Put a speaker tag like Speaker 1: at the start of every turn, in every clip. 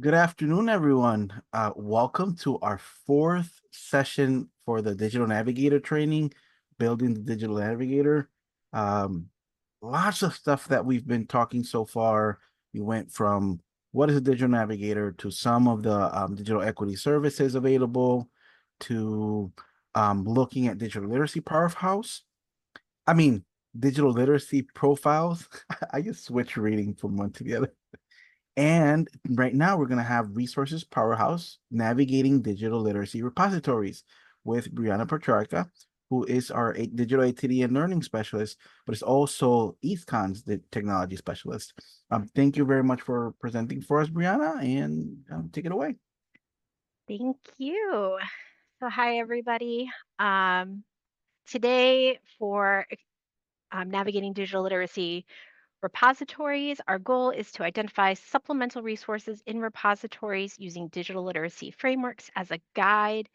Speaker 1: Good afternoon, everyone. Welcome to our fourth session for the Digital Navigator training, Building the Digital Navigator. Um, Lots of stuff that we've been talking so far. We went from what is a digital navigator to some of the digital equity services available to looking at digital literacy powerhouse. I mean, digital literacy profiles. I just switch reading from one to the other. And right now, we're going to have Resources Powerhouse Navigating Digital Literacy Repositories with Brianna Petrarca, who is our digital ATD and learning specialist, but is also EastCon's the technology specialist. Thank you very much for presenting for us, Brianna, and take it away.
Speaker 2: Thank you. So, hi, everybody. Um, Today, for navigating digital literacy repositories, our goal is to identify supplemental resources in repositories using digital literacy frameworks as a guide.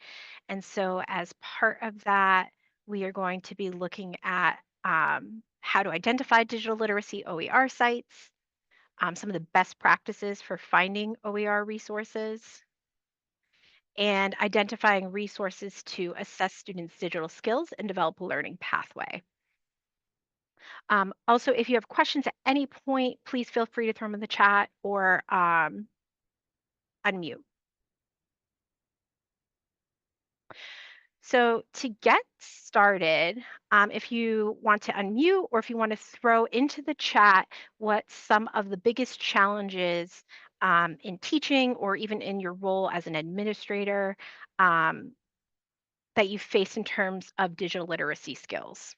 Speaker 2: And so, as part of that, we are going to be looking at how to identify digital literacy OER sites, some of the best practices for finding OER resources and identifying resources to assess students' digital skills and develop a learning pathway. Also, if you have questions at any point, please feel free to throw them in the chat or unmute. So to get started, if you want to unmute or if you want to throw into the chat what some of the biggest challenges in teaching or even in your role as an administrator um, that you face in terms of digital literacy skills.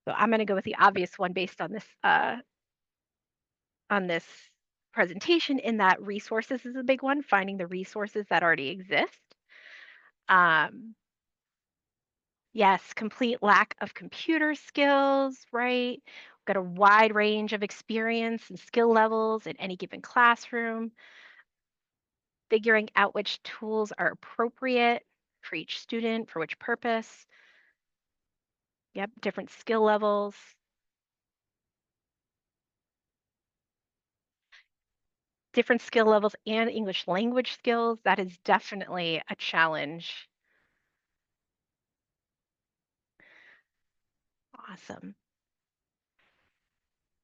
Speaker 2: So I'm going to go with the obvious one based on this presentation in that resources is a big one, finding the resources that already exist. Um, yes, complete lack of computer skills, right? We've got a wide range of experience and skill levels in any given classroom. Figuring out which tools are appropriate for each student, for which purpose. Yep, different skill levels. Different skill levels and English language skills. That is definitely a challenge. Awesome.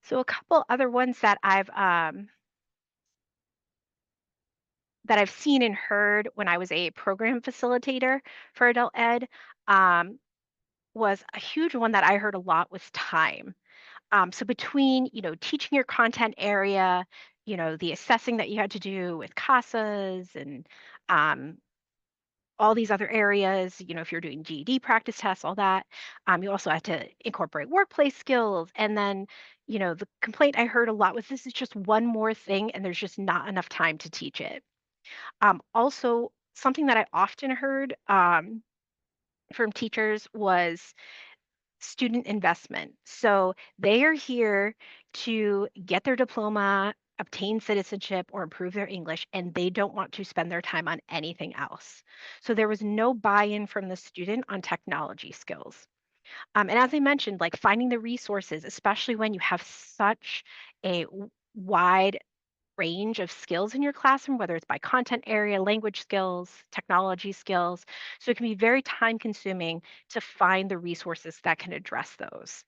Speaker 2: So a couple other ones that I've seen and heard when I was a program facilitator for adult ed was a huge one that I heard a lot was time. So between teaching your content area, the assessing that you had to do with CASAs and um, all these other areas, if you're doing GED practice tests, all that, you also had to incorporate workplace skills. And then, the complaint I heard a lot was this is just one more thing and there's just not enough time to teach it. Also, something that I often heard from teachers was student investment. So they are here to get their diploma, obtain citizenship, or improve their English, and they don't want to spend their time on anything else. So there was no buy in from the student on technology skills. And as I mentioned, like finding the resources, especially when you have such a wide range of skills in your classroom, whether it's by content area, language skills, technology skills. So it can be very time consuming to find the resources that can address those.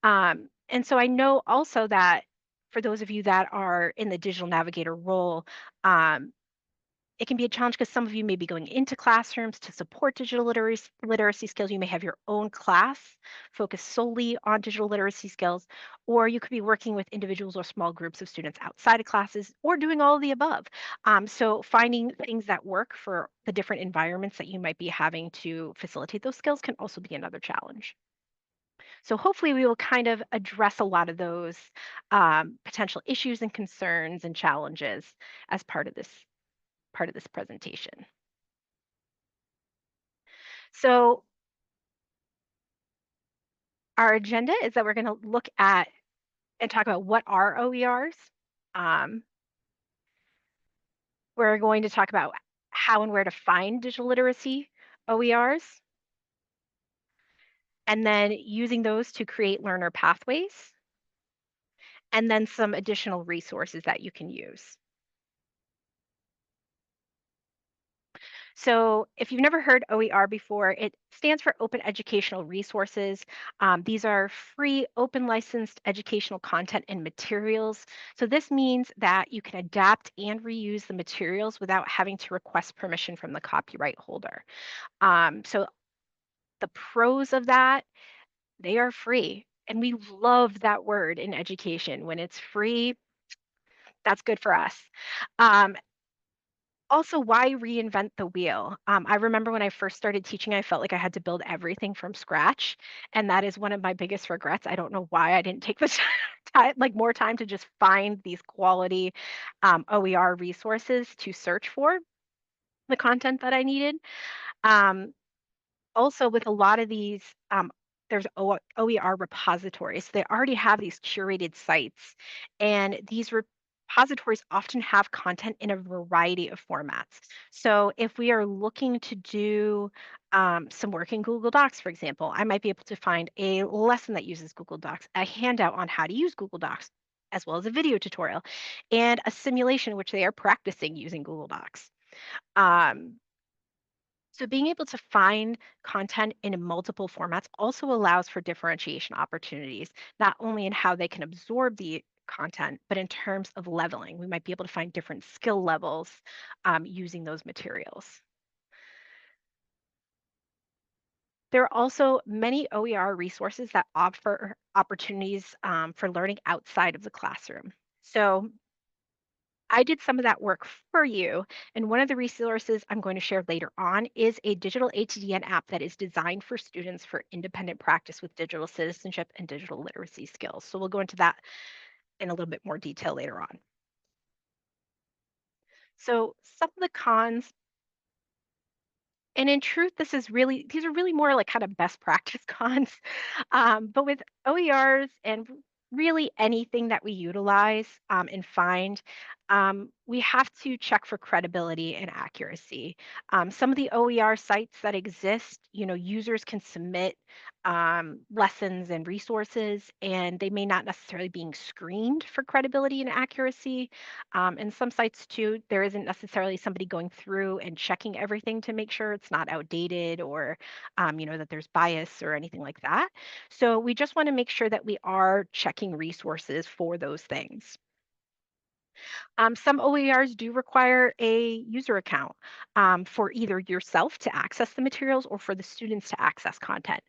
Speaker 2: And so I know also that for those of you that are in the digital navigator role, um, it can be a challenge because some of you may be going into classrooms to support digital literacy skills. You may have your own class focused solely on digital literacy skills, or you could be working with individuals or small groups of students outside of classes, or doing all of the above. So finding things that work for the different environments that you might be having to facilitate those skills can also be another challenge. So hopefully we will kind of address a lot of those potential issues and concerns and challenges as part of this presentation. So our agenda is that we're going to look at and talk about what are OERs. Um, we're going to talk about how and where to find digital literacy OERs. and then using those to create learner pathways, and then some additional resources that you can use. So, if you've never heard OER before, it stands for Open Educational Resources. These are free, open licensed educational content and materials. So, this means that you can adapt and reuse the materials without having to request permission from the copyright holder. So, the pros of that, they are free. And we love that word in education. When it's free, that's good for us. Um, Also, why reinvent the wheel? I remember when I first started teaching, I felt like I had to build everything from scratch, and that is one of my biggest regrets. I don't know why I didn't take the time, like more time to just find these quality OER resources to search for the content that I needed. Um, Also with a lot of these, there's OER repositories. They already have these curated sites, and these repositories often have content in a variety of formats. So if we are looking to do some work in Google Docs, for example, I might be able to find a lesson that uses Google Docs, a handout on how to use Google Docs, as well as a video tutorial, and a simulation in which they are practicing using Google Docs. Um, so being able to find content in multiple formats also allows for differentiation opportunities, not only in how they can absorb the content, but in terms of leveling. We might be able to find different skill levels using those materials. There are also many OER resources that offer opportunities for learning outside of the classroom. So I did some of that work for you. And one of the resources I'm going to share later on is a digital ATDN app that is designed for students for independent practice with digital citizenship and digital literacy skills. So we'll go into that in a little bit more detail later on. So some of the cons, and in truth, these are really more like kind of best practice cons. But with OERs and really anything that we utilize and find, we have to check for credibility and accuracy. Some of the OER sites that exist, users can submit lessons and resources, and they may not necessarily being screened for credibility and accuracy. And some sites too, there isn't necessarily somebody going through and checking everything to make sure it's not outdated or, that there's bias or anything like that. So we just want to make sure that we are checking resources for those things. Some OERs do require a user account for either yourself to access the materials or for the students to access content.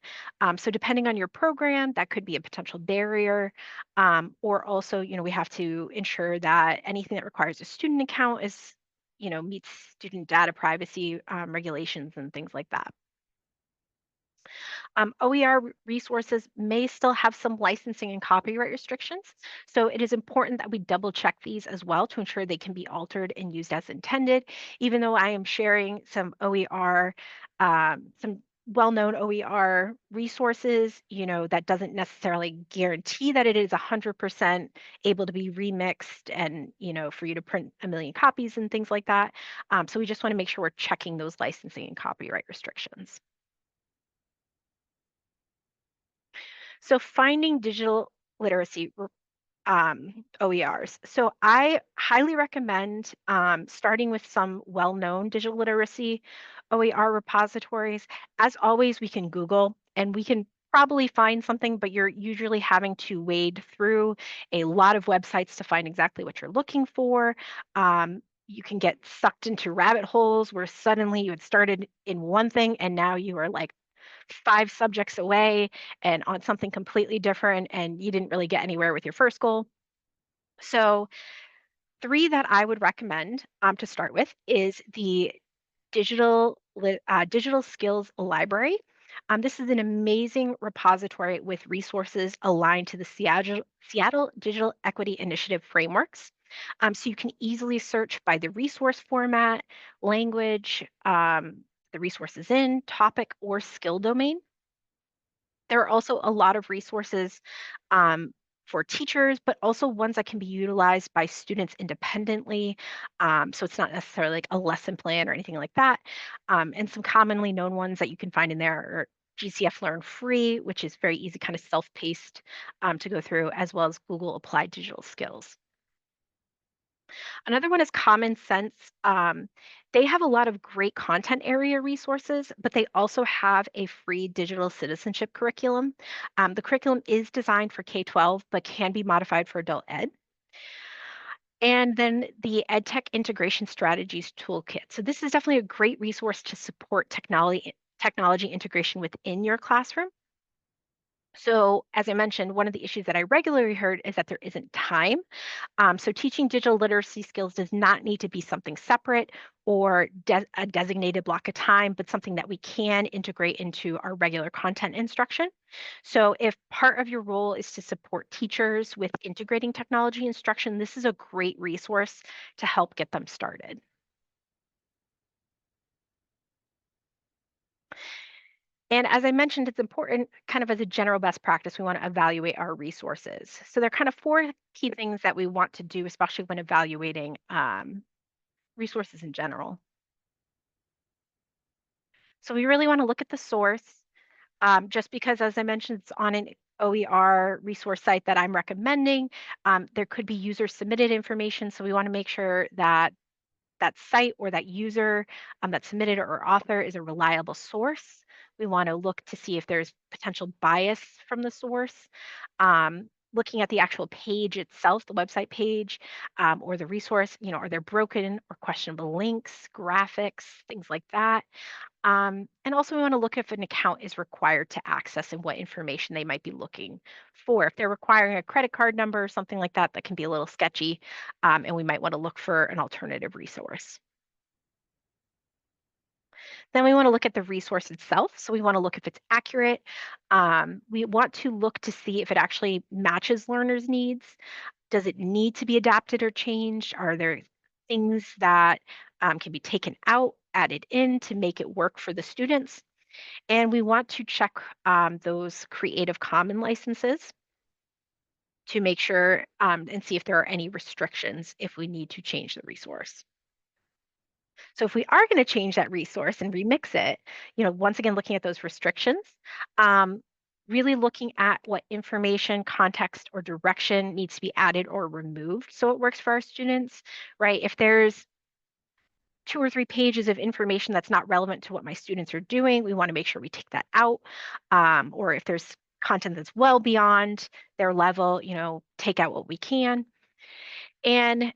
Speaker 2: So depending on your program, that could be a potential barrier. Or also, we have to ensure that anything that requires a student account is, meets student data privacy regulations and things like that. OER resources may still have some licensing and copyright restrictions, so it is important that we double check these as well to ensure they can be altered and used as intended. Even though I am sharing some OER, some well-known OER resources, that doesn't necessarily guarantee that it is 100% able to be remixed and, for you to print a million copies and things like that. So we just want to make sure we're checking those licensing and copyright restrictions. So finding digital literacy OERs. So I highly recommend starting with some well-known digital literacy OER repositories. As always, we can Google and we can probably find something, but you're usually having to wade through a lot of websites to find exactly what you're looking for. You can get sucked into rabbit holes where suddenly you had started in one thing and now you are like 5 subjects away and on something completely different, and you didn't really get anywhere with your first goal. So, 3 that I would recommend, to start with is the Digital Skills Library. This is an amazing repository with resources aligned to the Seattle Digital Equity Initiative frameworks. So you can easily search by the resource format, language, the resources in, topic, or skill domain. There are also a lot of resources for teachers, but also ones that can be utilized by students independently. So it's not necessarily like a lesson plan or anything like that. And some commonly known ones that you can find in there GCF Learn Free, which is very easy, kind of self-paced to go through, as well as Google Applied Digital Skills. Another one is Common Sense. They have a lot of great content area resources, but they also have a free digital citizenship curriculum. The curriculum is designed for K-12, but can be modified for adult ed. And then the EdTech Integration Strategies Toolkit. So this is definitely a great resource to support technology integration within your classroom. So, as I mentioned, one of the issues that I regularly heard is that there isn't time. So, teaching digital literacy skills does not need to be something separate or a designated block of time, but something that we can integrate into our regular content instruction. So, if part of your role is to support teachers with integrating technology instruction, this is a great resource to help get them started. And as I mentioned, it's important, kind of as a general best practice, we want to evaluate our resources. So there are kind of four key things that we want to do, especially when evaluating resources in general. So we really want to look at the source, just because, as I mentioned, it's on an OER resource site that I'm recommending. There could be user submitted information, so we want to make sure that that site or that user that submitted or author is a reliable source. We want to look to see if there's potential bias from the source. Looking at the actual page itself, the website page, or the resource, are there broken or questionable links, graphics, things like that. And also, we want to look if an account is required to access and what information they might be looking for. If they're requiring a credit card number or something like that, that can be a little sketchy, and we might want to look for an alternative resource. Then we want to look at the resource itself. So we want to look if it's accurate. We want to look to see if it actually matches learners' needs. Does it need to be adapted or changed? Are there things that can be taken out, added in to make it work for the students? And we want to check those Creative Commons licenses to make sure and see if there are any restrictions if we need to change the resource. So if we are going to change that resource and remix it, once again, looking at those restrictions, um, really looking at what information, context, or direction needs to be added or removed so it works for our students, right? If there's 2 or 3 pages of information that's not relevant to what my students are doing, we want to make sure we take that out. Or if there's content that's well beyond their level, take out what we can. And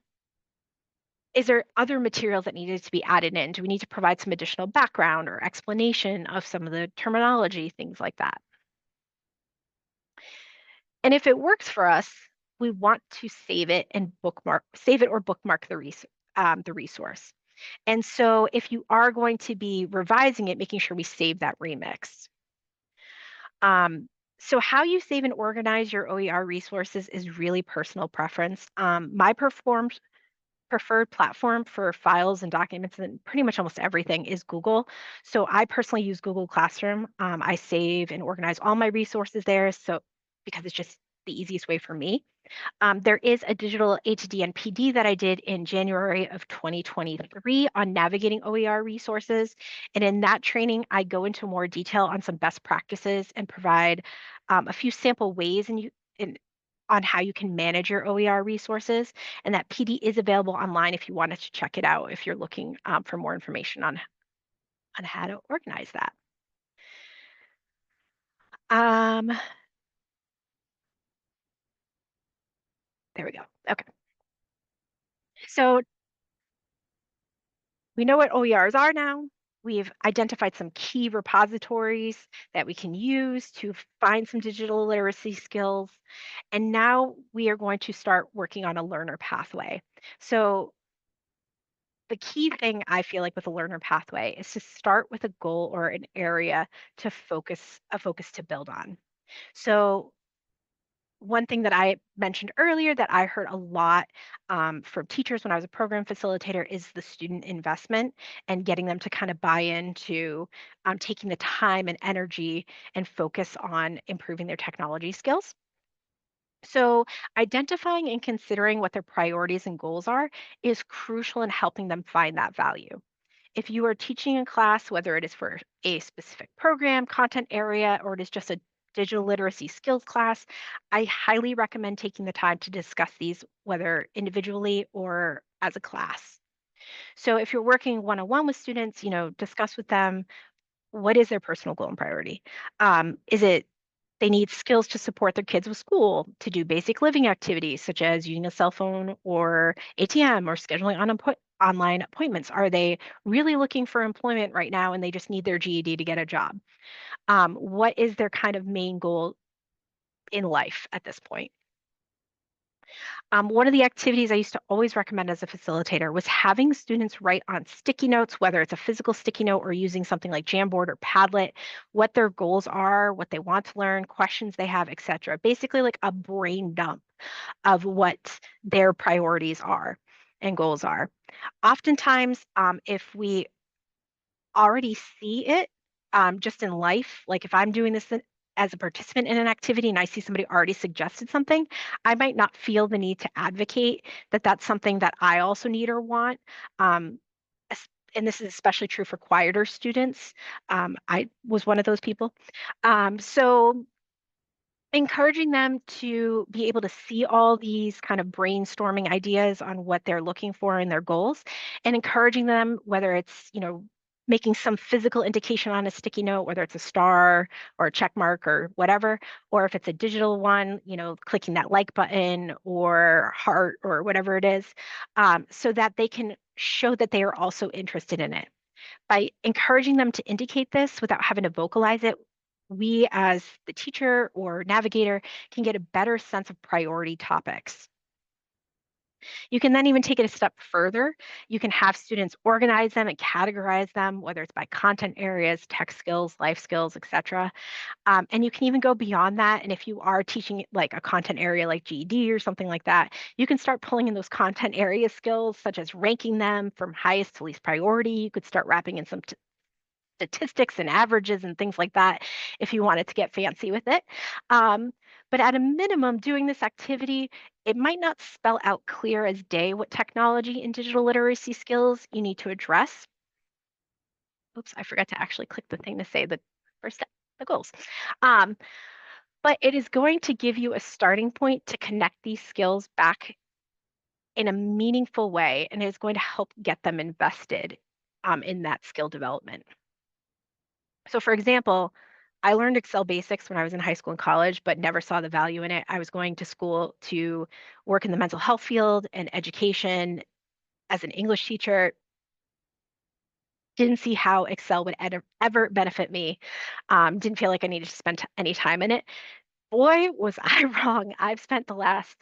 Speaker 2: is there other materials that needed to be added in? Do we need to provide some additional background or explanation of some of the terminology, things like that? And if it works for us, we want to save it or bookmark the resource. And so if you are going to be revising it, making sure we save that remix. Um, so how you save and organize your OER resources is really personal preference. My preferred platform for files and documents and pretty much almost everything is Google. So I personally use Google Classroom. I save and organize all my resources there. So because it's just the easiest way for me. There is a digital ATD and PD that I did in January of 2023 on navigating OER resources. And in that training, I go into more detail on some best practices and provide a few sample ways on how you can manage your OER resources. And that PD is available online if you wanted to check it out, if you're looking for more information on how to organize that. Um, there we go. Okay. So we know what OERs are now. We've identified some key repositories that we can use to find some digital literacy skills. And now we are going to start working on a learner pathway. So the key thing I feel like with a learner pathway is to start with a goal or an area to focus to build on. So one thing that I mentioned earlier that I heard a lot from teachers when I was a program facilitator is the student investment and getting them to kind of buy into taking the time and energy and focus on improving their technology skills. So, identifying and considering what their priorities and goals are is crucial in helping them find that value. if you are teaching a class, whether it is for a specific program, content area, or it is just a digital literacy skills class, I highly recommend taking the time to discuss these, whether individually or as a class. So if you're working one-on-one with students, discuss with them what is their personal goal and priority. Is it they need skills to support their kids with school, to do basic living activities such as using a cell phone or ATM or scheduling online appointments? Are they really looking for employment right now and they just need their GED to get a job? What is their kind of main goal in life at this point? One of the activities I used to always recommend as a facilitator was having students write on sticky notes, whether it's a physical sticky note or using something like Jamboard or Padlet, what their goals are, what they want to learn, questions they have, etc. Basically, like a brain dump of what their priorities are and goals are. Oftentimes, if we already see it just in life. Like if I'm doing this as a participant in an activity and I see somebody already suggested something, I might not feel the need to advocate that that's something that I also need or want. Um, and this is especially true for quieter students. I was one of those people. So encouraging them to be able to see all these kind of brainstorming ideas on what they're looking for in their goals and encouraging them whether it's making some physical indication on a sticky note, whether it's a star or a check mark or whatever, or if it's a digital one, clicking that like button or heart or whatever it is, so that they can show that they are also interested in it. By encouraging them to indicate this without having to vocalize it, we as the teacher or navigator can get a better sense of priority topics. You can then even take it a step further. You can have students organize them and categorize them, whether it's by content areas, tech skills, life skills, etc. And you can even go beyond that. And if you are teaching like a content area like GED or something like that, you can start pulling in those content area skills, such as ranking them from highest to least priority. You could start wrapping in some statistics and averages and things like that if you wanted to get fancy with it. Um, but at a minimum, doing this activity, it might not spell out clear as day what technology and digital literacy skills you need to address. Oops, I forgot to actually click the thing to say the first step, the goals. Um, but it is going to give you a starting point to connect these skills back in a meaningful way, and is going to help get them invested in that skill development. So, for example, I learned Excel basics when I was in high school and college, but never saw the value in it. I was going to school to work in the mental health field and education as an English teacher. Didn't see how Excel would ever benefit me. Didn't feel like I needed to spend any time in it. Boy, was I wrong. I've spent the last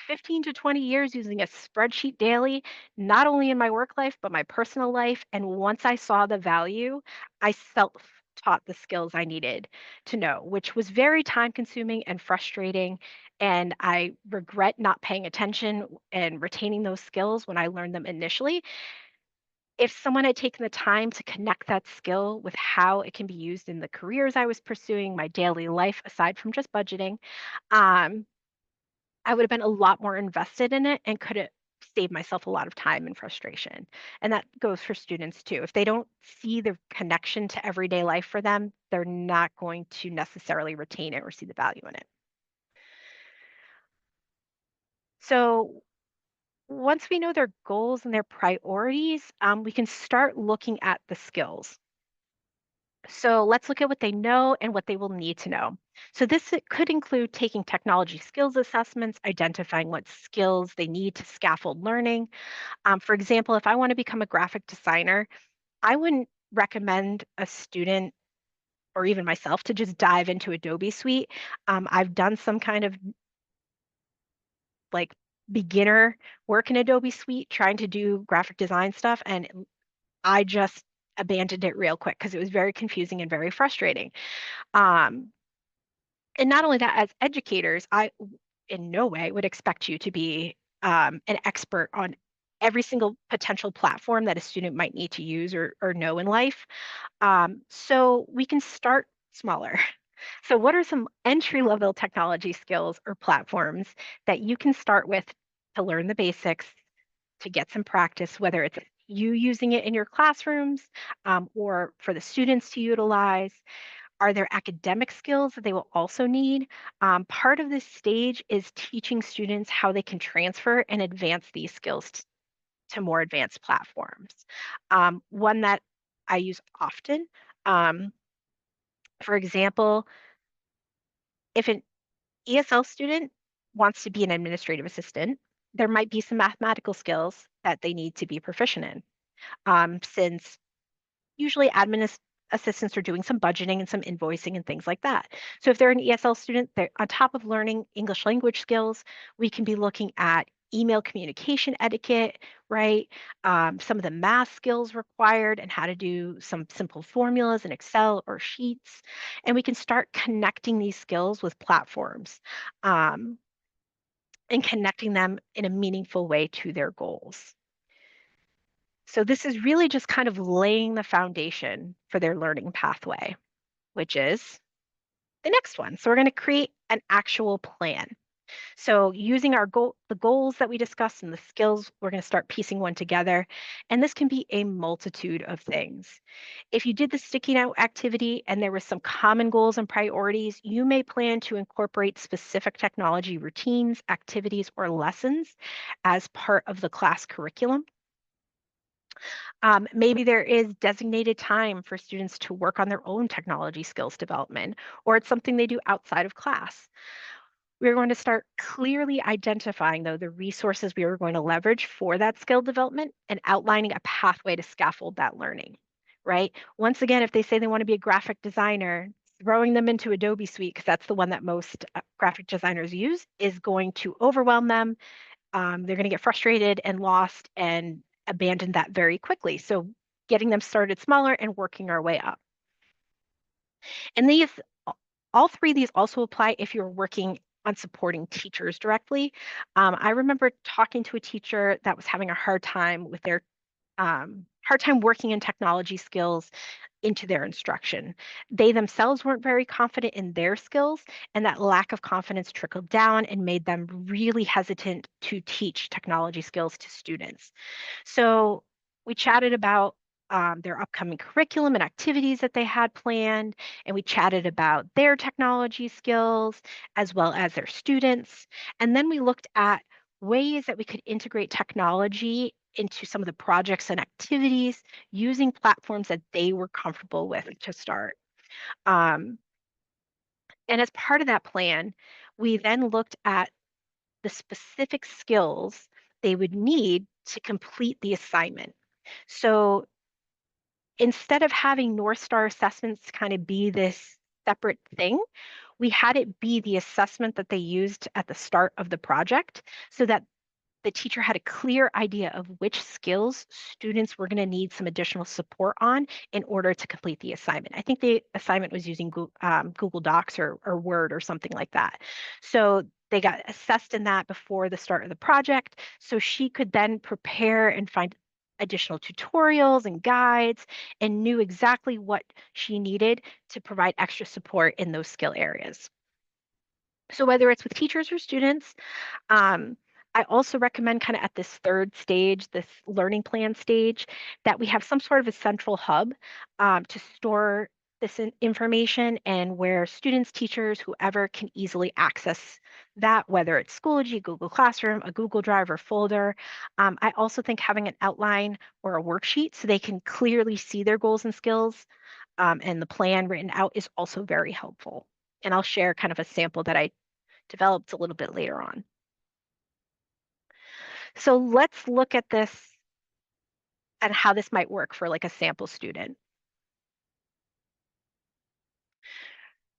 Speaker 2: 15 to 20 years using a spreadsheet daily, not only in my work life, but my personal life. And once I saw the value, I self taught the skills I needed to know, which was very time consuming and frustrating. And I regret not paying attention and retaining those skills when I learned them initially. If someone had taken the time to connect that skill with how it can be used in the careers I was pursuing, my daily life, aside from just budgeting, um, I would have been a lot more invested in it and could have saved myself a lot of time and frustration. And that goes for students too. If they don't see the connection to everyday life for them, they're not going to necessarily retain it or see the value in it. So once we know their goals and their priorities, we can start looking at the skills. So let's look at what they know and what they will need to know. So this it could include taking technology skills assessments, identifying what skills they need to scaffold learning. For example, if I want to become a graphic designer, I wouldn't recommend a student or even myself to just dive into Adobe Suite. I've done some kind of like beginner work in Adobe Suite trying to do graphic design stuff, and I just abandoned it real quick because it was very confusing and very frustrating. Um, and not only that, as educators, I in no way would expect you to be an expert on every single potential platform that a student might need to use or know in life. So we can start smaller. So, what are some entry level technology skills or platforms that you can start with to learn the basics, to get some practice, whether it's a you using it in your classrooms, or for the students to utilize? Are there academic skills that they will also need? Part of this stage is teaching students how they can transfer and advance these skills to more advanced platforms. One that I use often, um, for example, if an ESL student wants to be an administrative assistant, there might be some mathematical skills that they need to be proficient in. Since usually assistants are doing some budgeting and some invoicing and things like that. So if they're an ESL student, they're on top of learning English language skills, we can be looking at email communication etiquette, right? Some of the math skills required and how to do some simple formulas in Excel or Sheets. And we can start connecting these skills with platforms, um, and connecting them in a meaningful way to their goals. So this is really just kind of laying the foundation for their learning pathway, which is the next one. So we're going to create an actual plan. So using the goals that we discussed and the skills, we're going to start piecing one together. And this can be a multitude of things. If you did the sticky note activity and there was some common goals and priorities, you may plan to incorporate specific technology routines, activities, or lessons as part of the class curriculum. Maybe there is designated time for students to work on their own technology skills development, or it's something they do outside of class. We're going to start clearly identifying, though, the resources we are going to leverage for that skill development and outlining a pathway to scaffold that learning, right? Once again, if they say they want to be a graphic designer, throwing them into Adobe Suite, because that's the one that most graphic designers use, is going to overwhelm them. They're going to get frustrated and lost and abandon that very quickly. So getting them started smaller and working our way up. And all three of these also apply if you're working on supporting teachers directly. I remember talking to a teacher that was having a hard time with their hard time working in technology skills into their instruction. They themselves weren't very confident in their skills, and that lack of confidence trickled down and made them really hesitant to teach technology skills to students. So we chatted about their upcoming curriculum and activities that they had planned, and we chatted about their technology skills as well as their students. And then we looked at ways that we could integrate technology into some of the projects and activities using platforms that they were comfortable with to start. Um, and as part of that plan, we then looked at the specific skills they would need to complete the assignment. So instead of having North Star assessments kind of be this separate thing, we had it be the assessment that they used at the start of the project so that the teacher had a clear idea of which skills students were going to need some additional support on in order to complete the assignment. I think the assignment was using Google Docs or Word or something like that. So they got assessed in that before the start of the project. So she could then prepare and find additional tutorials and guides and knew exactly what she needed to provide extra support in those skill areas. So whether it's with teachers or students, um, I also recommend kind of at this third stage, this learning plan stage, that we have some sort of a central hub to store this information and where students, teachers, whoever can easily access that, whether it's Schoology, Google Classroom, a Google Drive or folder. I also think having an outline or a worksheet so they can clearly see their goals and skills and the plan written out is also very helpful. And I'll share kind of a sample that I developed a little bit later on. So let's look at this and how this might work for like a sample student,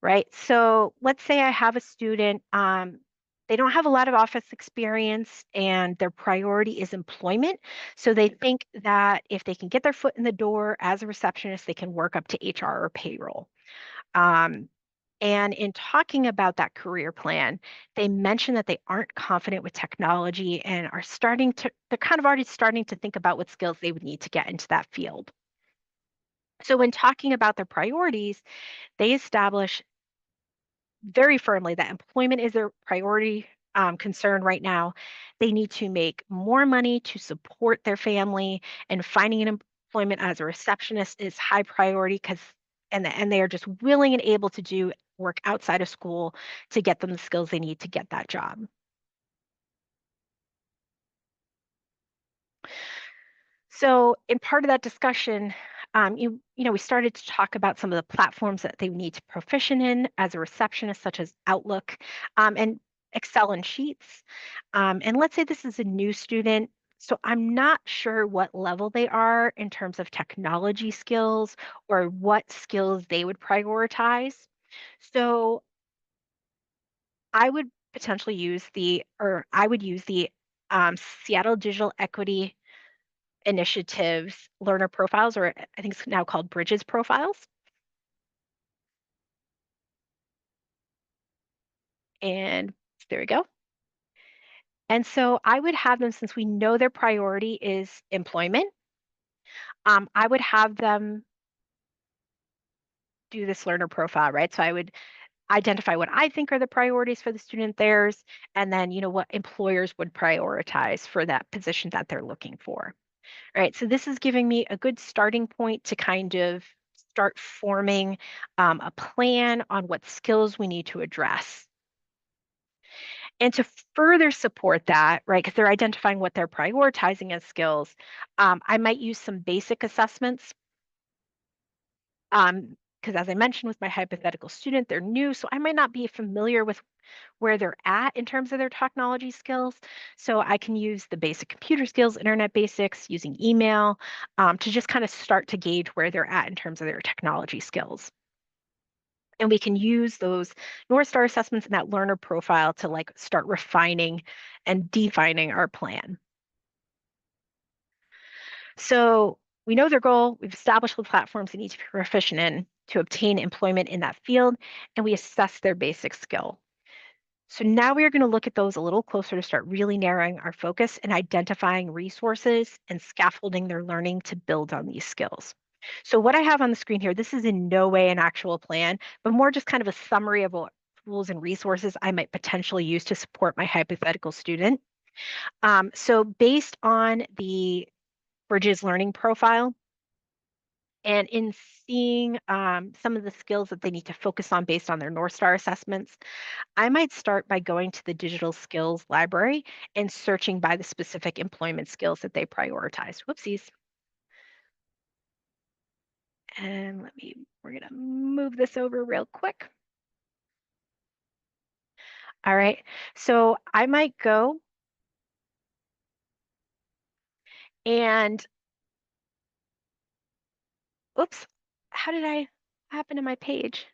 Speaker 2: right? So let's say I have a student, they don't have a lot of office experience and their priority is employment. So they think that if they can get their foot in the door as a receptionist, they can work up to HR or payroll. Um, and in talking about that career plan, they mention that they aren't confident with technology and they're kind of already starting to think about what skills they would need to get into that field. So when talking about their priorities, they establish very firmly that employment is their priority concern right now. They need to make more money to support their family, and finding an employment as a receptionist is high priority because and they are just willing and able to do work outside of school to get them the skills they need to get that job. So, in part of that discussion, we started to talk about some of the platforms that they need to proficient in as a receptionist, such as Outlook, and Excel and Sheets. And let's say this is a new student. So I'm not sure what level they are in terms of technology skills or what skills they would prioritize. So I would potentially I would use the Seattle Digital Equity Initiatives learner profiles, or I think it's now called Bridges profiles. And there we go. And so I would have them, since we know their priority is employment, I would have them do this learner profile, right? So I would identify what I think are the priorities for the student, theirs, and then, what employers would prioritize for that position that they're looking for. Right. So this is giving me a good starting point to kind of start forming a plan on what skills we need to address. And to further support that, right, because they're identifying what they're prioritizing as skills, I might use some basic assessments. Because as I mentioned with my hypothetical student, they're new, so I might not be familiar with where they're at in terms of their technology skills. So I can use the basic computer skills, internet basics, using email, to just kind of start to gauge where they're at in terms of their technology skills. And we can use those North Star assessments and that learner profile to like start refining and defining our plan. So we know their goal, we've established the platforms they need to be proficient in to obtain employment in that field, and we assess their basic skill. So now we are going to look at those a little closer to start really narrowing our focus and identifying resources and scaffolding their learning to build on these skills. So what I have on the screen here, this is in no way an actual plan, but more just kind of a summary of what tools and resources I might potentially use to support my hypothetical student. So based on the Bridges learning profile, and in seeing some of the skills that they need to focus on based on their North Star assessments, I might start by going to the digital skills library and searching by the specific employment skills that they prioritize. Whoopsies. And we're going to move this over real quick. All right. So I might go and, oops, how did I happen to my page?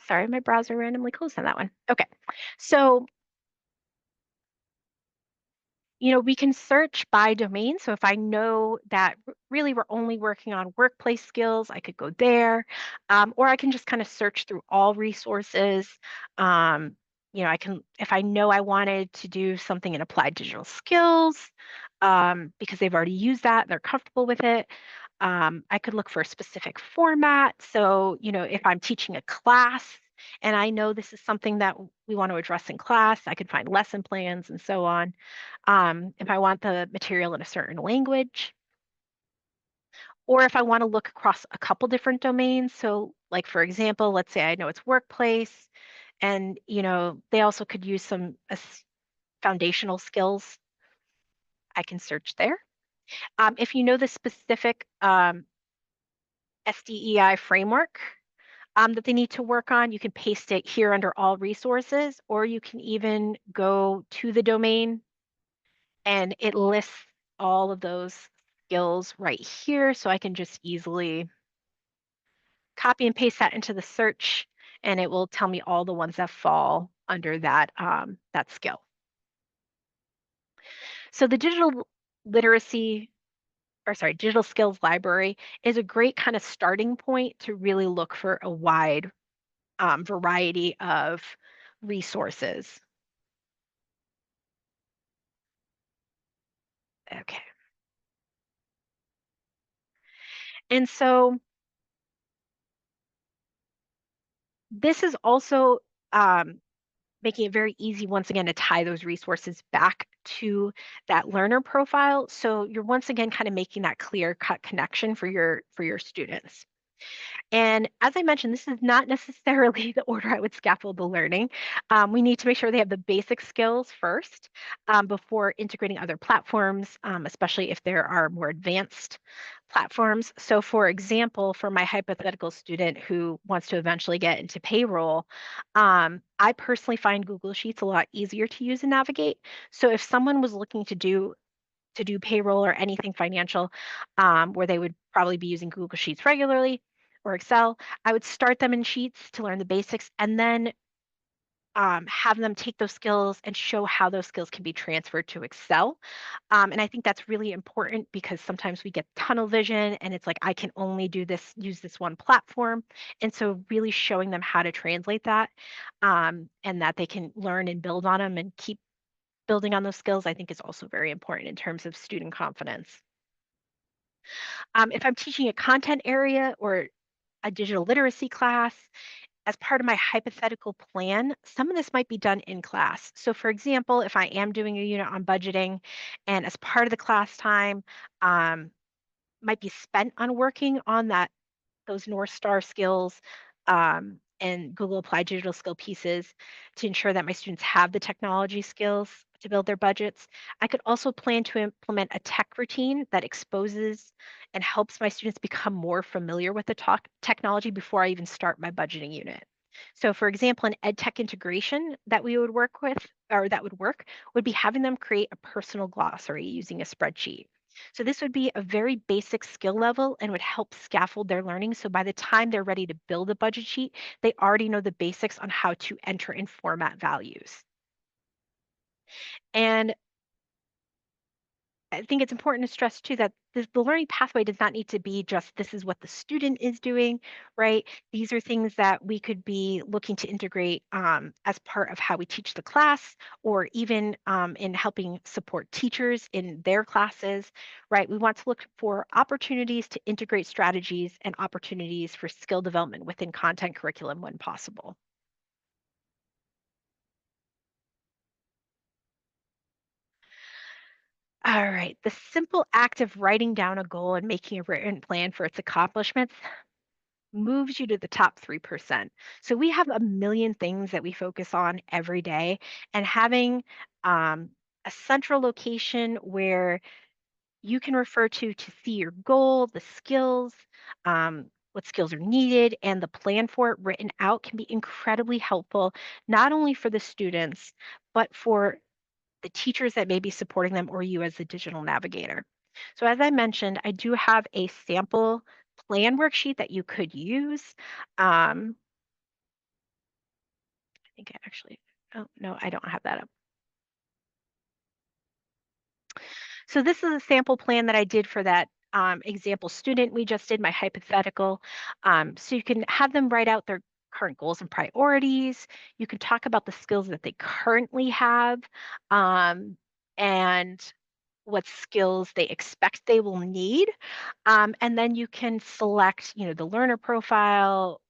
Speaker 2: Sorry, my browser randomly closed on that one. Okay. So we can search by domain. So if I know that really we're only working on workplace skills, I could go there. Or I can just kind of search through all resources. Um, if I know I wanted to do something in applied digital skills, because they've already used that, they're comfortable with it. I could look for a specific format. So, if I'm teaching a class and I know this is something that we want to address in class, I could find lesson plans and so on. If I want the material in a certain language, or if I want to look across a couple different domains. So, like for example, let's say I know it's workplace, and they also could use some foundational skills. I can search there. If you know the specific SDEI framework that they need to work on, you can paste it here under all resources, or you can even go to the domain and it lists all of those skills right here. So I can just easily copy and paste that into the search, and it will tell me all the ones that fall under that skill. So the literacy, digital skills library is a great kind of starting point to really look for a wide variety of resources. Okay. And so this is also, um, making it very easy once again to tie those resources back to that learner profile. So you're once again kind of making that clear cut connection for your students. And as I mentioned, this is not necessarily the order I would scaffold the learning. We need to make sure they have the basic skills first before integrating other platforms, especially if there are more advanced platforms. So, for example, for my hypothetical student who wants to eventually get into payroll, I personally find Google Sheets a lot easier to use and navigate. So, if someone was looking to do payroll or anything financial, where they would probably be using Google Sheets regularly or Excel, I would start them in Sheets to learn the basics and then have them take those skills and show how those skills can be transferred to Excel. And I think that's really important because sometimes we get tunnel vision and it's like, I can only do this, use this one platform. And so, really showing them how to translate that and that they can learn and build on them and keep building on those skills, I think is also very important in terms of student confidence. If I'm teaching a content area or a digital literacy class, as part of my hypothetical plan, some of this might be done in class. So, for example, if I am doing a unit on budgeting and as part of the class time, um, might be spent on working on those North Star skills and Google Applied Digital Skill pieces to ensure that my students have the technology skills to build their budgets. I could also plan to implement a tech routine that exposes and helps my students become more familiar with the technology before I even start my budgeting unit. So, for example, an ed tech integration that we would work with, or that would work, would be having them create a personal glossary using a spreadsheet. So this would be a very basic skill level and would help scaffold their learning. So by the time they're ready to build a budget sheet, they already know the basics on how to enter and format values. And I think it's important to stress too that the learning pathway does not need to be just this is what the student is doing, right? These are things that we could be looking to integrate as part of how we teach the class, or even in helping support teachers in their classes, right? We want to look for opportunities to integrate strategies and opportunities for skill development within content curriculum when possible. All right, the simple act of writing down a goal and making a written plan for its accomplishments moves you to the top 3%. So we have a million things that we focus on every day, and having um, a central location where you can refer to see your goal, the skills, what skills are needed, and the plan for it written out can be incredibly helpful, not only for the students, but for the teachers that may be supporting them or you as the digital navigator. So, as I mentioned, I do have a sample plan worksheet that you could use. I think I actually, oh, no, I don't have that up. So, this is a sample plan that I did for that example student we just did, my hypothetical. So, you can have them write out their current goals and priorities. You can talk about the skills that they currently have. Um, and what skills they expect they will need. And then you can select, the learner profile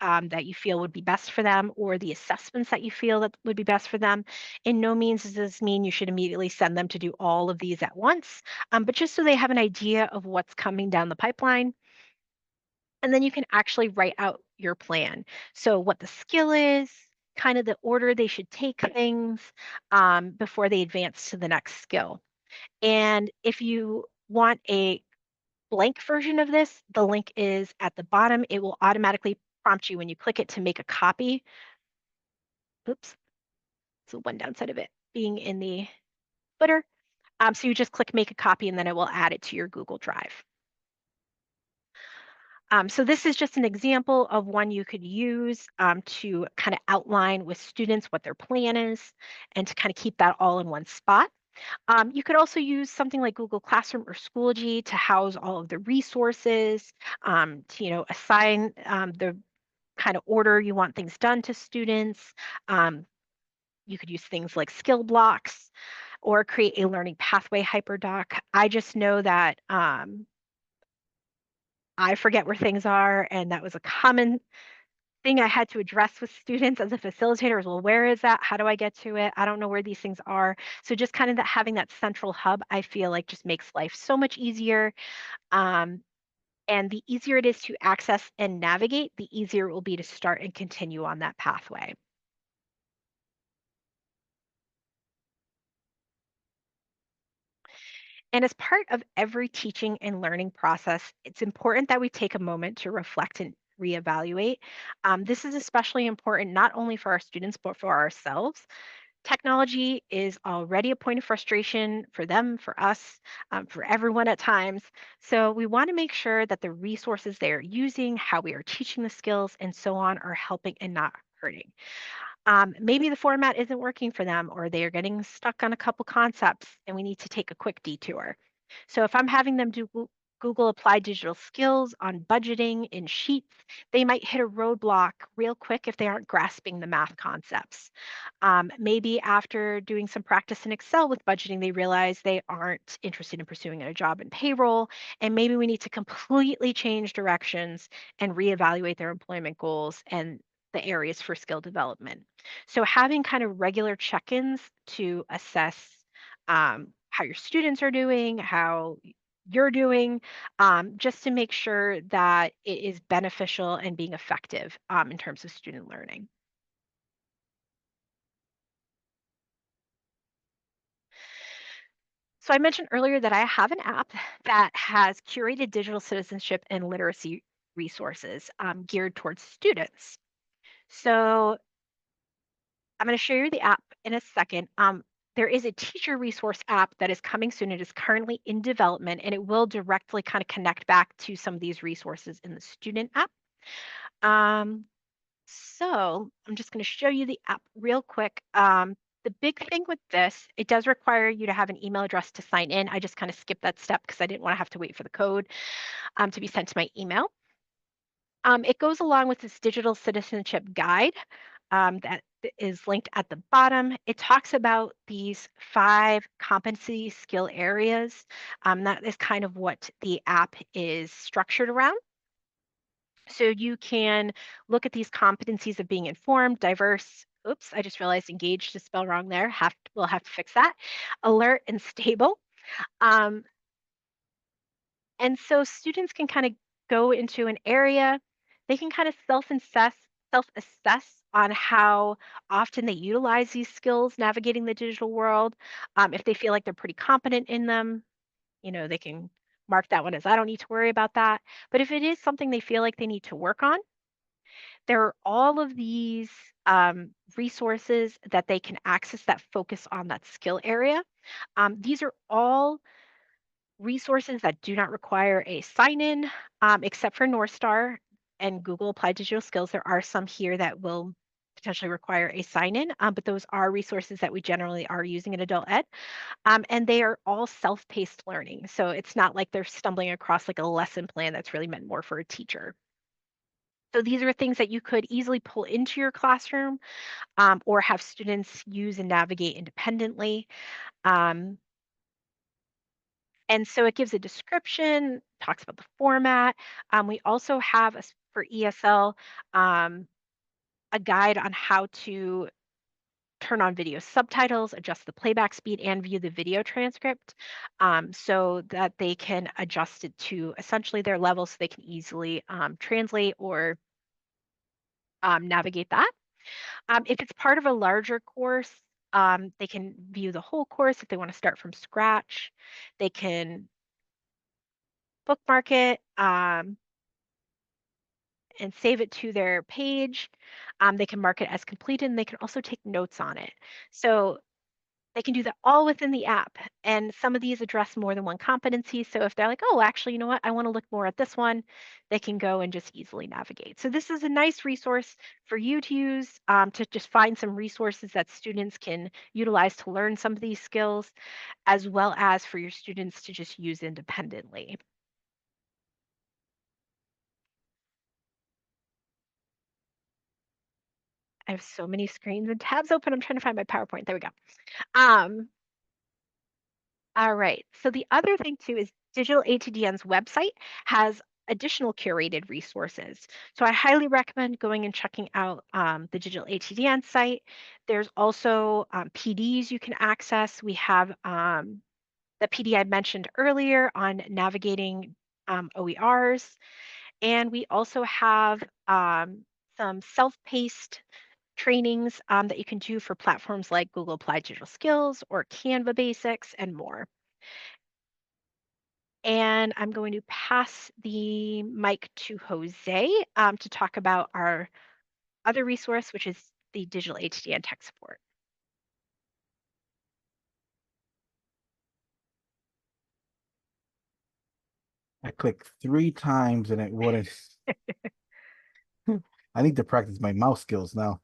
Speaker 2: that you feel would be best for them, or the assessments that you feel that would be best for them. In no means does this mean you should immediately send them to do all of these at once, but just so they have an idea of what's coming down the pipeline. And then you can actually write out your plan. So, what the skill is, kind of the order they should take things before they advance to the next skill. And if you want a blank version of this, the link is at the bottom. It will automatically prompt you when you click it to make a copy. Oops, so one downside of it being in the footer. So you just click make a copy and then it will add it to your Google Drive. So this is just an example of one you could use to kind of outline with students what their plan is and to kind of keep that all in one spot. You could also use something like Google Classroom or Schoology to house all of the resources, to assign the kind of order you want things done to students. Um, you could use things like skill blocks or create a learning pathway hyperdoc. I just know that I forget where things are, and that was a common thing I had to address with students as a facilitator is, well, where is that? How do I get to it? I don't know where these things are. So just kind of that having that central hub, I feel like just makes life so much easier. Um, and the easier it is to access and navigate, the easier it will be to start and continue on that pathway. And as part of every teaching and learning process, it's important that we take a moment to reflect and reevaluate. This is especially important not only for our students, but for ourselves. Technology is already a point of frustration for them, for us, for everyone at times. So we want to make sure that the resources they are using, how we are teaching the skills, and so on are helping and not hurting. Maybe the format isn't working for them, or they are getting stuck on a couple concepts and we need to take a quick detour. So if I'm having them do Google Applied Digital Skills on budgeting in Sheets, they might hit a roadblock real quick if they aren't grasping the math concepts. Maybe after doing some practice in Excel with budgeting, they realize they aren't interested in pursuing a job in payroll. And maybe we need to completely change directions and reevaluate their employment goals and the areas for skill development. So, having kind of regular check ins to assess how your students are doing, how you're doing, just to make sure that it is beneficial and being effective in terms of student learning. So I mentioned earlier that I have an app that has curated digital citizenship and literacy resources geared towards students. So I'm going to show you the app in a second. There is a teacher resource app that is coming soon. It is currently in development and it will directly kind of connect back to some of these resources in the student app. Um, So I'm just going to show you the app real quick. The big thing with this, it does require you to have an email address to sign in. I just kind of skipped that step because I didn't want to have to wait for the code to be sent to my email. It goes along with this digital citizenship guide that is linked at the bottom. It talks about these 5 competency skill areas. That is kind of what the app is structured around. So you can look at these competencies of being informed, diverse. Oops, I just realized engaged to spell wrong there. We'll have to fix that. Alert and stable. Um, and so students can kind of go into an area. They can kind of self-assess on how often they utilize these skills navigating the digital world. If they feel like they're pretty competent in them, they can mark that one as I don't need to worry about that. But if it is something they feel like they need to work on, there are all of these resources that they can access that focus on that skill area. These are all resources that do not require a sign in, except for North Star and Google Applied Digital Skills. There are some here that will potentially require a sign in, but those are resources that we generally are using in adult ed. And they are all self paced learning. So it's not like they're stumbling across like a lesson plan that's really meant more for a teacher. So these are things that you could easily pull into your classroom or have students use and navigate independently. Um, and so it gives a description, talks about the format. We also have for ESL um, a guide on how to turn on video subtitles, adjust the playback speed, and view the video transcript so that they can adjust it to essentially their level so they can easily translate or navigate that. If it's part of a larger course, they can view the whole course if they want to start from scratch. They can bookmark it and save it to their page. They can mark it as completed and they can also take notes on it. So they can do that all within the app. And some of these address more than one competency. So if they're like, oh, actually, you know what? I want to look more at this one, they can go and just easily navigate. So this is a nice resource for you to use to just find some resources that students can utilize to learn some of these skills, as well as for your students to just use independently. I have so many screens and tabs open. I'm trying to find my PowerPoint. There we go. Um, all right. So the other thing too is Digital ATDN's website has additional curated resources. So I highly recommend going and checking out the Digital ATDN site. There's also PDs you can access. We have the PD I mentioned earlier on navigating OERs, and we also have some self-paced trainings that you can do for platforms like Google Applied Digital Skills or Canva Basics and more. And I'm going to pass the mic to Jose to talk about our other resource, which is the Digital HDN Tech Support.
Speaker 1: I clicked 3 times and it wouldn't. I need to practice my mouse skills now.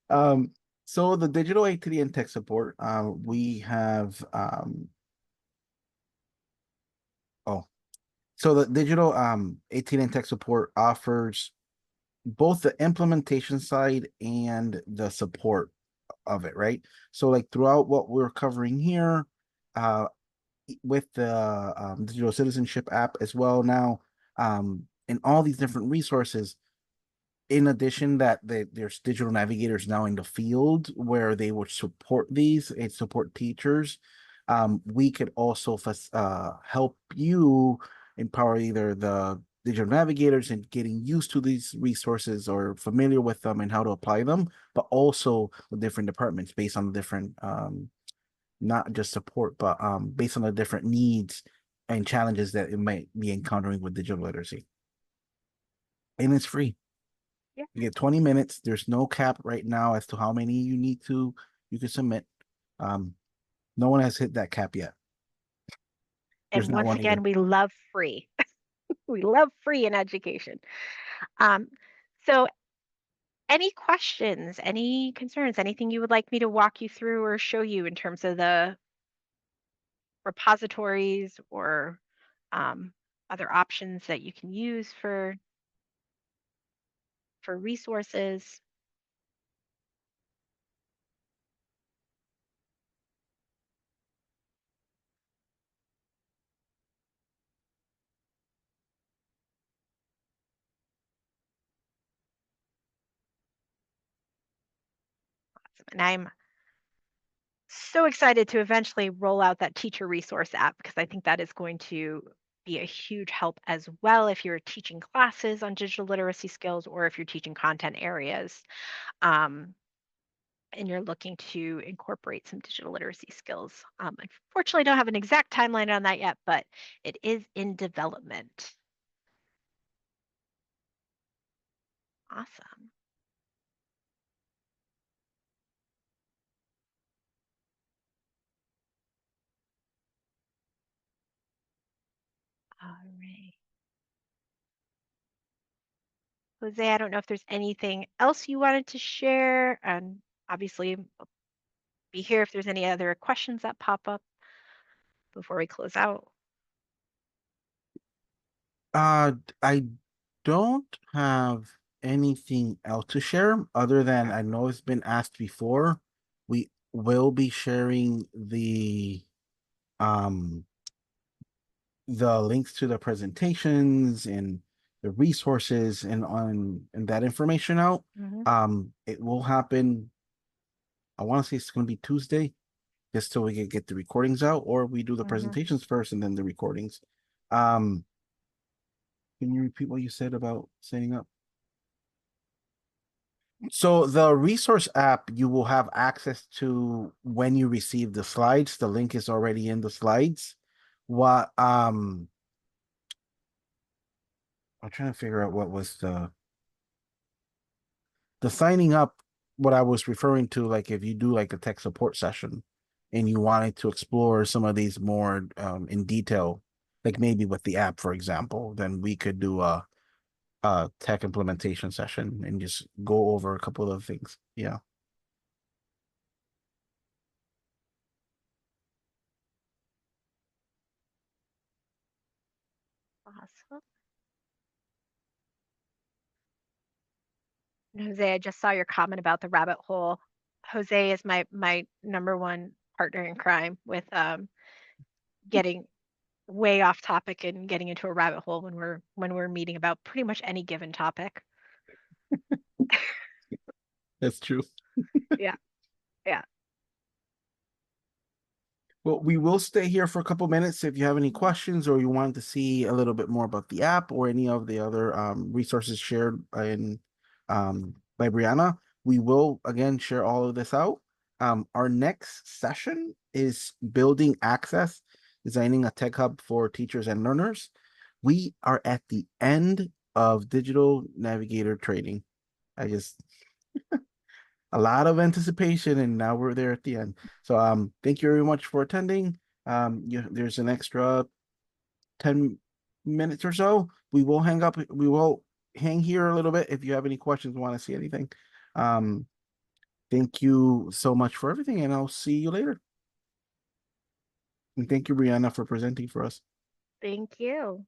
Speaker 1: Um, so the digital ATD and tech support, we have oh, so the digital ATD and tech support offers both the implementation side and the support of it, right? So like throughout what we're covering here, uh, with the digital citizenship app as well now, and all these different resources, in addition that there's digital navigators now in the field where they would support these and support teachers. We could also help you empower either the digital navigators in getting used to these resources or familiar with them and how to apply them, but also the different departments based on the different not just support, but based on the different needs and challenges that it might be encountering with digital literacy. And it's free.
Speaker 2: Yeah.
Speaker 1: You get 20 minutes. There's no cap right now as to how many you can submit. Um, no one has hit that cap yet. There's
Speaker 2: And
Speaker 1: not
Speaker 2: once
Speaker 1: one either.
Speaker 2: again, we love free. We love free in education. Um, so any questions, any concerns, anything you would like me to walk you through or show you in terms of the repositories or um, other options that you can use for resources? And I'm so excited to eventually roll out that teacher resource app because I think that is going to be a huge help as well if you're teaching classes on digital literacy skills or if you're teaching content areas um, and you're looking to incorporate some digital literacy skills. Unfortunately, I don't have an exact timeline on that yet, but it is in development. Awesome. All right. Jose, I don't know if there's anything else you wanted to share. And obviously, be here if there's any other questions that pop up before we close out.
Speaker 1: I don't have anything else to share other than I know it's been asked before. We will be sharing um the links to the presentations and the resources and that information out.
Speaker 2: Hmm.
Speaker 1: It will happen. I want to say it's going to be Tuesday, just so we can get the recordings out, or we do the
Speaker 2: Hmm.
Speaker 1: presentations first and then the recordings. Um, can you repeat what you said about setting up? So the resource app you will have access to when you receive the slides. The link is already in the slides. What I'm trying to figure out what was the signing up, what I was referring to, like if you do like a tech support session and you wanted to explore some of these more in detail, like maybe with the app, for example, then we could do a tech implementation session and just go over a couple of things. Yeah.
Speaker 2: Awesome. And Jose, I just saw your comment about the rabbit hole. Jose is my number one partner in crime with getting way off topic and getting into a rabbit hole when we're meeting about pretty much any given topic.
Speaker 1: That's true.
Speaker 2: Yeah, yeah.
Speaker 1: Well, we will stay here for a couple minutes if you have any questions or you want to see a little bit more about the app or any of the other resources shared by Brianna. We will again share all of this out. Our next session is building access, designing a tech hub for teachers and learners. We are at the end of digital navigator training. I just a lot of anticipation and now we're there at the end. So thank you very much for attending. There's an extra 10 minutes or so. We will hang here a little bit if you have any questions, want to see anything. Um thank you so much for everything and I'll see you later. And thank you, Brianna, for presenting for us.
Speaker 2: Thank you.